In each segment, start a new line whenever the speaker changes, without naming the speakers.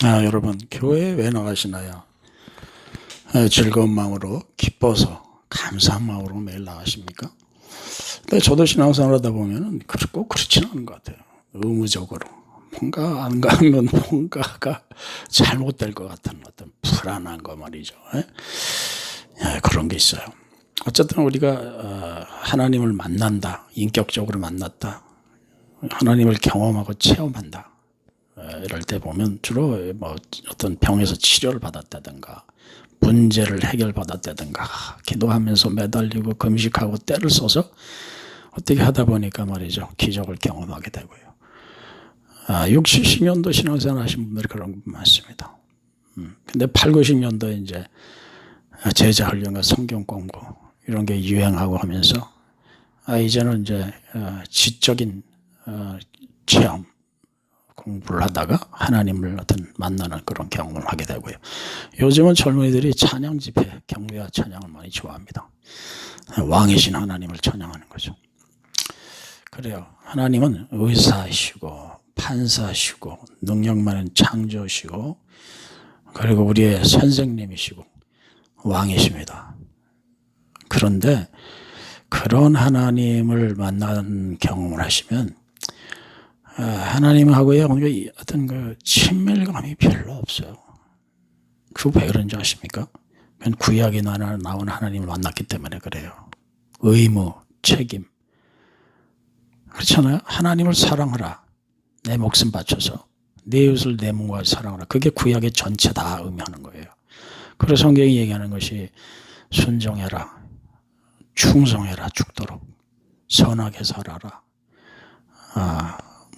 여러분, 교회에 왜 나가시나요? 즐거운 마음으로, 기뻐서, 감사한 마음으로 매일 나가십니까? 근데 저도 신앙생활 하다 보면은 꼭 그렇지는 않은 것 같아요. 의무적으로. 뭔가 안 가면 뭔가가 잘못될 것 같은 어떤 불안한 거 말이죠. 그런 게 있어요. 어쨌든 우리가 하나님을 만난다, 인격적으로 만났다, 하나님을 경험하고 체험한다. 이럴 때 보면 주로 뭐 어떤 병에서 치료를 받았다든가 문제를 해결받았다든가 기도하면서 매달리고 금식하고 때를 써서 어떻게 하다 보니까 말이죠, 기적을 경험하게 되고요. 60, 70년도 신앙생활 하신 분들이 그런 분 많습니다. 근데 8, 90년도에 이제 제자 훈련과 성경 공부 이런 게 유행하고 하면서 이제는 이제 지적인 체험 공부를 하다가 하나님을 어떤 만나는 그런 경험을 하게 되고요. 요즘은 젊은이들이 찬양 집회, 경배와 찬양을 많이 좋아합니다. 왕이신 하나님을 찬양하는 거죠. 그래요. 하나님은 의사이시고 판사시고 능력 많은 창조시고 그리고 우리의 선생님이시고 왕이십니다. 그런데 그런 하나님을 만나는 경험을 하시면 하나님하고의 어떤 그 친밀감이 별로 없어요. 그거 왜 그런지 아십니까? 그건 구약에 나온 하나님을 만났기 때문에 그래요. 의무, 책임. 그렇잖아요. 하나님을 사랑하라. 내 목숨 바쳐서. 내 이웃을 내 몸과 사랑하라. 그게 구약의 전체 다 의미하는 거예요. 그래서 성경이 얘기하는 것이 순종해라. 충성해라. 죽도록. 선하게 살아라.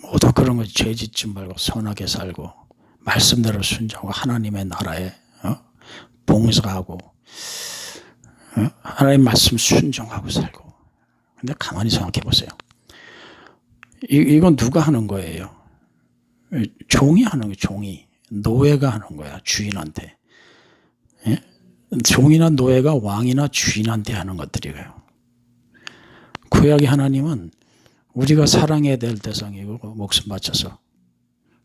모두 그런 거지. 죄 짓지 말고 선하게 살고 말씀대로 순종하고 하나님의 나라에 봉사하고 하나님 말씀 순종하고 살고. 근데 가만히 생각해 보세요. 이건 누가 하는 거예요? 종이 하는 거예요. 종이. 노예가 하는 거야. 주인한테. 종이나 노예가 왕이나 주인한테 하는 것들이에요. 구약의 하나님은 우리가 사랑해야 될 대상이고 목숨 바쳐서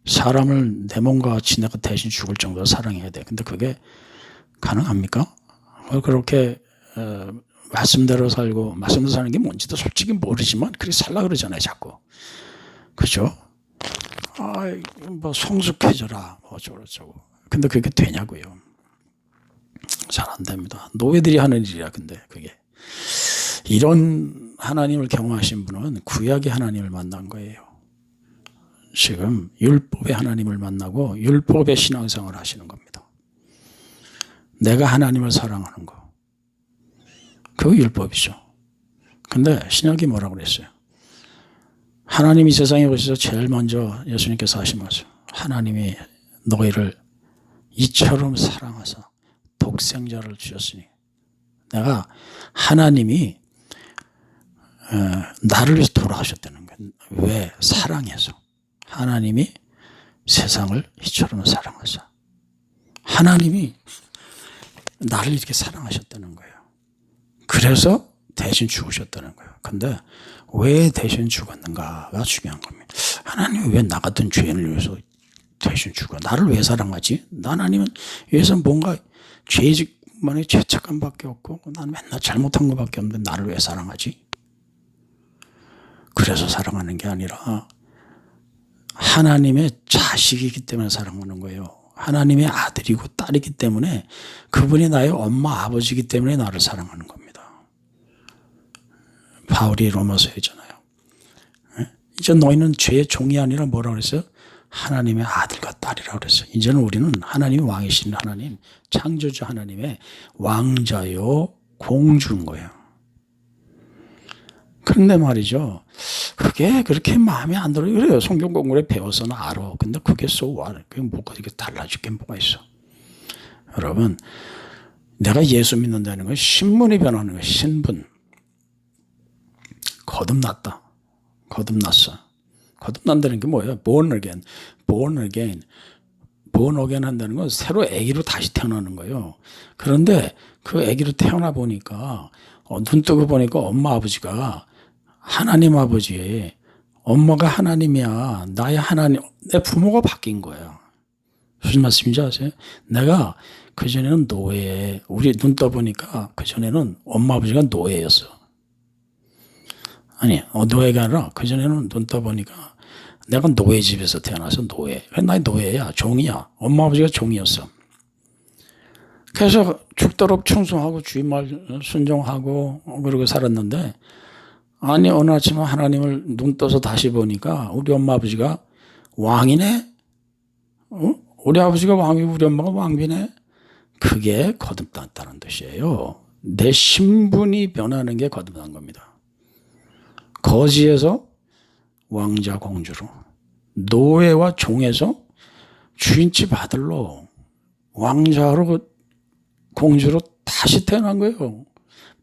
사람을 내 몸과 같이 내가 대신 죽을 정도로 사랑해야 돼. 근데 그게 가능합니까? 그렇게 말씀대로 살고 말씀대로 사는 게 뭔지도 솔직히 모르지만 그렇게 살라 그러잖아요. 자꾸. 그죠? 뭐 성숙해져라 뭐 저쩌고. 근데 그게 되냐고요. 잘 안 됩니다. 노예들이 하는 일이야. 근데 그게. 이런 하나님을 경험하신 분은 구약의 하나님을 만난 거예요. 지금 율법의 하나님을 만나고 율법의 신앙생활을 하시는 겁니다. 내가 하나님을 사랑하는 거. 그거 율법이죠. 근데 신약이 뭐라고 그랬어요? 하나님이 세상에 오셔서 제일 먼저 예수님께서 하신 말씀. 하나님이 너희를 이처럼 사랑하사 독생자를 주셨으니 내가 하나님이 나를 위해서 돌아가셨다는 거예요. 왜? 사랑해서. 하나님이 세상을 이처럼 사랑하사. 하나님이 나를 이렇게 사랑하셨다는 거예요. 그래서 대신 죽으셨다는 거예요. 근데 왜 대신 죽었는가가 중요한 겁니다. 하나님이 왜 나 같은 죄인을 위해서 대신 죽어? 나를 왜 사랑하지? 하나님은 위해서 뭔가 죄만의 죄책감밖에 없고 난 맨날 잘못한 것밖에 없는데 나를 왜 사랑하지? 그래서 사랑하는 게 아니라 하나님의 자식이기 때문에 사랑하는 거예요. 하나님의 아들이고 딸이기 때문에 그분이 나의 엄마 아버지이기 때문에 나를 사랑하는 겁니다. 바울이 로마서에 있잖아요. 이제 너희는 죄의 종이 아니라 뭐라고 그랬어요? 하나님의 아들과 딸이라고 그랬어요. 이제는 우리는 하나님의 왕이신 하나님, 창조주 하나님의 왕자요 공주인 거예요. 그런데 말이죠. 그게 그렇게 마음에 안 들어요. 그래요. 성경 공부를 배워서는 알아. 근데 그게 so what? 그게 뭐가 이렇게 달라질 게 뭐가 있어. 여러분, 내가 예수 믿는다는 건 신분이 변하는 거예요. 신분. 거듭났다. 거듭났어. 거듭난다는 게 뭐예요? born again. born again. born again 한다는 건 새로 아기로 다시 태어나는 거예요. 그런데 그 아기로 태어나 보니까 눈 뜨고 보니까 엄마 아버지가 하나님 아버지, 엄마가 하나님이야. 나의 하나님, 내 부모가 바뀐 거예요. 무슨 말씀인지 아세요? 내가 그전에는 노예, 우리 눈 떠보니까 그전에는 엄마 아버지가 노예였어. 아니, 노예가 아니라 그전에는 눈 떠보니까 내가 노예 집에서 태어나서 노예. 나 노예야, 종이야. 엄마 아버지가 종이었어. 그래서 죽도록 충성하고 주의 말 순종하고 그러고 살았는데, 아니 어느 아침에 하나님을 눈 떠서 다시 보니까 우리 엄마 아버지가 왕이네? 우리 아버지가 왕이고 우리 엄마가 왕비네? 그게 거듭났다는 뜻이에요. 내 신분이 변하는 게 거듭난 겁니다. 거지에서 왕자 공주로, 노예와 종에서 주인집 아들로, 왕자로 공주로 다시 태어난 거예요.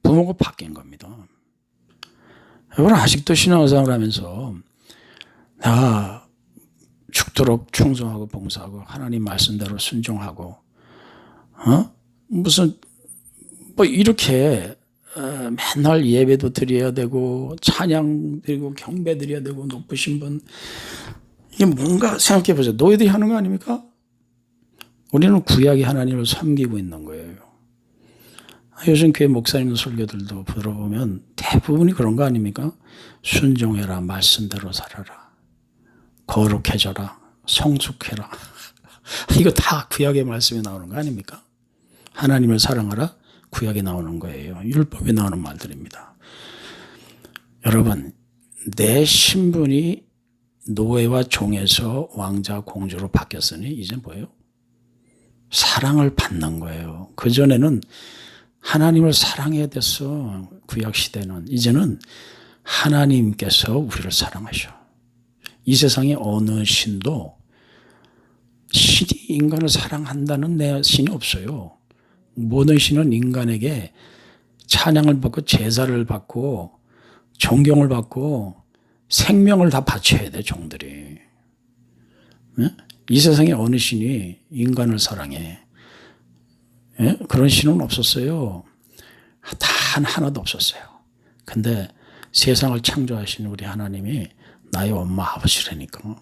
부모가 바뀐 겁니다. 여러분 아직도 신앙생활을 하면서 내가 죽도록 충성하고 봉사하고 하나님 말씀대로 순종하고 무슨 뭐 이렇게 맨날 예배도 드려야 되고 찬양 드리고 경배 드려야 되고 높으신 분, 이게 뭔가 생각해 보세요. 노예들이 하는 거 아닙니까? 우리는 구약의 하나님을 섬기고 있는 거예요. 요즘 교회 목사님 설교들도 들어보면 대부분이 그런 거 아닙니까? 순종해라, 말씀대로 살아라, 거룩해져라, 성숙해라. 이거 다 구약의 말씀에 나오는 거 아닙니까? 하나님을 사랑하라, 구약에 나오는 거예요. 율법에 나오는 말들입니다. 여러분, 내 신분이 노예와 종에서 왕자 공주로 바뀌었으니 이제 뭐예요? 사랑을 받는 거예요. 그전에는 하나님을 사랑해야 됐어. 구약 시대는. 이제는 하나님께서 우리를 사랑하셔. 이 세상에 어느 신도 신이 인간을 사랑한다는 내 신이 없어요. 모든 신은 인간에게 찬양을 받고 제사를 받고 존경을 받고 생명을 다 바쳐야 돼, 종들이. 이 세상에 어느 신이 인간을 사랑해? 그런 신은 없었어요. 단 하나도 없었어요. 근데 세상을 창조하신 우리 하나님이 나의 엄마 아버지라니까.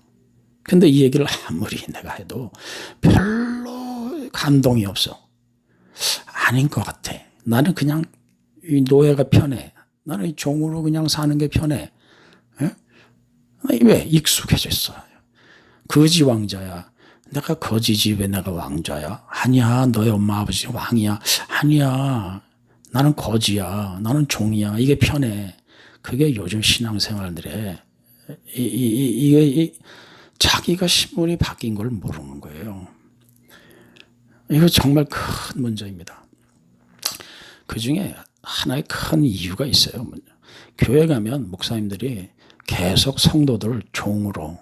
근데 이 얘기를 아무리 내가 해도 별로 감동이 없어. 아닌 것 같아. 나는 그냥 이 노예가 편해. 나는 이 종으로 그냥 사는 게 편해. 왜? 익숙해졌어. 거지 왕자야. 내가 거지 집에 내가 왕자야? 아니야. 너의 엄마 아버지 왕이야. 아니야. 나는 거지야. 나는 종이야. 이게 편해. 그게 요즘 신앙생활들의 자기가 신분이 바뀐 걸 모르는 거예요. 이거 정말 큰 문제입니다. 그 중에 하나의 큰 이유가 있어요. 교회 가면 목사님들이 계속 성도들을 종으로,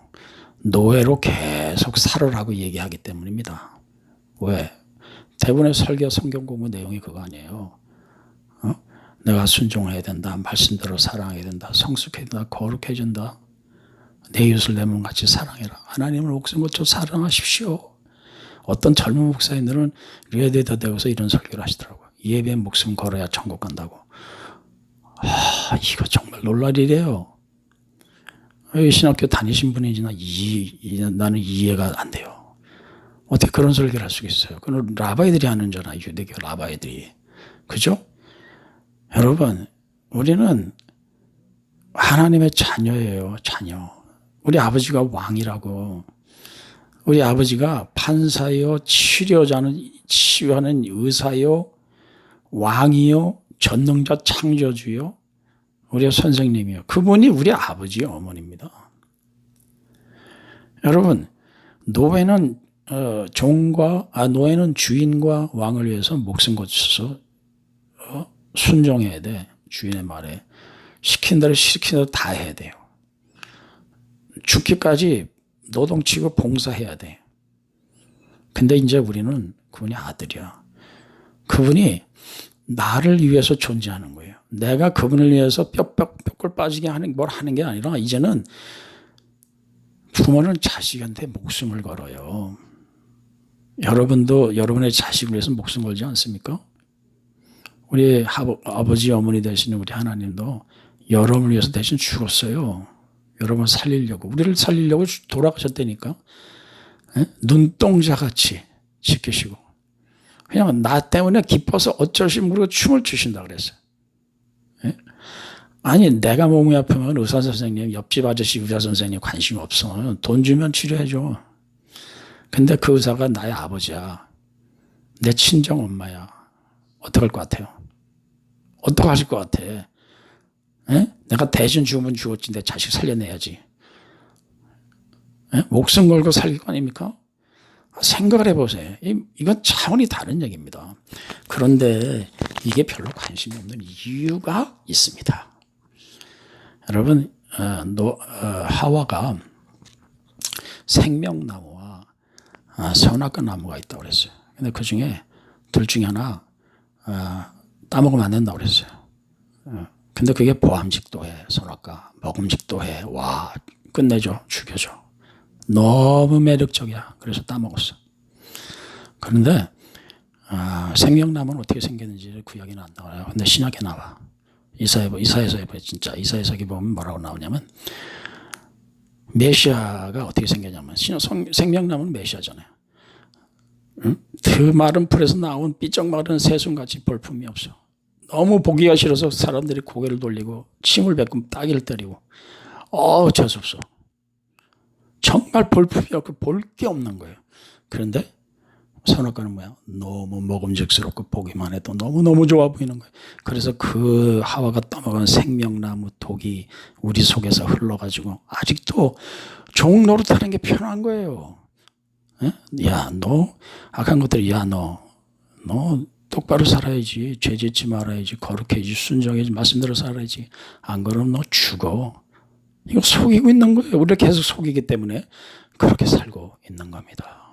노예로 계속 살으라고 얘기하기 때문입니다. 왜? 대부분의 설교 성경 공부 내용이 그거 아니에요. 내가 순종해야 된다. 말씀대로 사랑해야 된다. 성숙해야 된다. 거룩해진다. 내 이웃을 내 몸같이 사랑해라. 하나님을 목숨 걸쳐 사랑하십시오. 어떤 젊은 목사님들은 리에데이터 되어서 이런 설교를 하시더라고요. 예배에 목숨 걸어야 천국 간다고. 이거 정말 놀랄 일이에요. 신학교 다니신 분이지나 나는 이해가 안 돼요. 어떻게 그런 설교를 할 수가 있어요? 그건 라바이들이 하는 줄 알아요. 유대교 라바이들이. 그죠? 여러분, 우리는 하나님의 자녀예요. 자녀. 우리 아버지가 왕이라고. 우리 아버지가 판사요, 치료하는 의사요, 왕이요, 전능자 창조주요, 우리 선생님이요. 그분이 우리 아버지 어머니입니다. 여러분, 노예는 노예는 주인과 왕을 위해서 목숨 거쳐서 순종해야 돼. 주인의 말에 시킨 대로 다 해야 돼요. 죽기까지 노동치고 봉사해야 돼. 근데 이제 우리는 그분이 아들이야. 그분이 나를 위해서 존재하는 거예요. 내가 그분을 위해서 뼈골 빠지게 뭘 하는 게 아니라 이제는 부모는 자식한테 목숨을 걸어요. 여러분도 여러분의 자식을 위해서 목숨 걸지 않습니까? 우리 아버지 어머니 되시는 우리 하나님도 여러분을 위해서 대신 죽었어요. 여러분을 살리려고, 우리를 살리려고 돌아가셨다니까. 눈동자같이 지키시고 그냥 나 때문에 기뻐서 어쩔지 모르고 춤을 추신다 그랬어요. 예? 아니 내가 몸이 아프면 의사 선생님, 옆집 아저씨 의사 선생님 관심 없어. 돈 주면 치료해줘. 근데 그 의사가 나의 아버지야. 내 친정 엄마야. 어떡할 것 같아요? 어떡하실 것 같아? 예? 내가 대신 죽으면 죽었지 내 자식 살려내야지. 예? 목숨 걸고 살릴 거 아닙니까? 생각을 해보세요. 이건 차원이 다른 얘기입니다. 그런데 이게 별로 관심이 없는 이유가 있습니다. 여러분 하와가 생명나무와 선악과 나무가 있다고 그랬어요. 근데 그 중에 둘 중에 하나 따먹으면 안 된다고 그랬어요. 근데 그게 보암직도 해. 선악과 먹음직도 해. 와 끝내줘. 죽여줘. 너무 매력적이야. 그래서 따먹었어. 그런데 생명나무는 어떻게 생겼는지 구약에는 안 나와요. 근데 신약에 나와. 이사야서 해봐요. 진짜 이사야서 보면 뭐라고 나오냐면 메시아가 어떻게 생겼냐면 생명나무는 메시아잖아요. 응? 그 마른 풀에서 나온 삐쩍 마른 새순같이 볼품이 없어. 너무 보기가 싫어서 사람들이 고개를 돌리고 침을 뱉고 따기를 때리고 재수없어. 정말 볼품이 없고 볼 게 없는 거예요. 그런데 선악과는 뭐야? 너무 먹음직스럽고 보기만 해도 너무너무 좋아 보이는 거예요. 그래서 그 하와가 따먹은 생명나무 독이 우리 속에서 흘러가지고 아직도 종 노릇하는 게 편한 거예요. 에? 야, 너 악한 것들, 야, 너 똑바로 살아야지. 죄 짓지 말아야지. 거룩해야지. 순종해야지. 말씀대로 살아야지. 안 그러면 너 죽어. 이거 속이고 있는 거예요. 우리를 계속 속이기 때문에 그렇게 살고 있는 겁니다.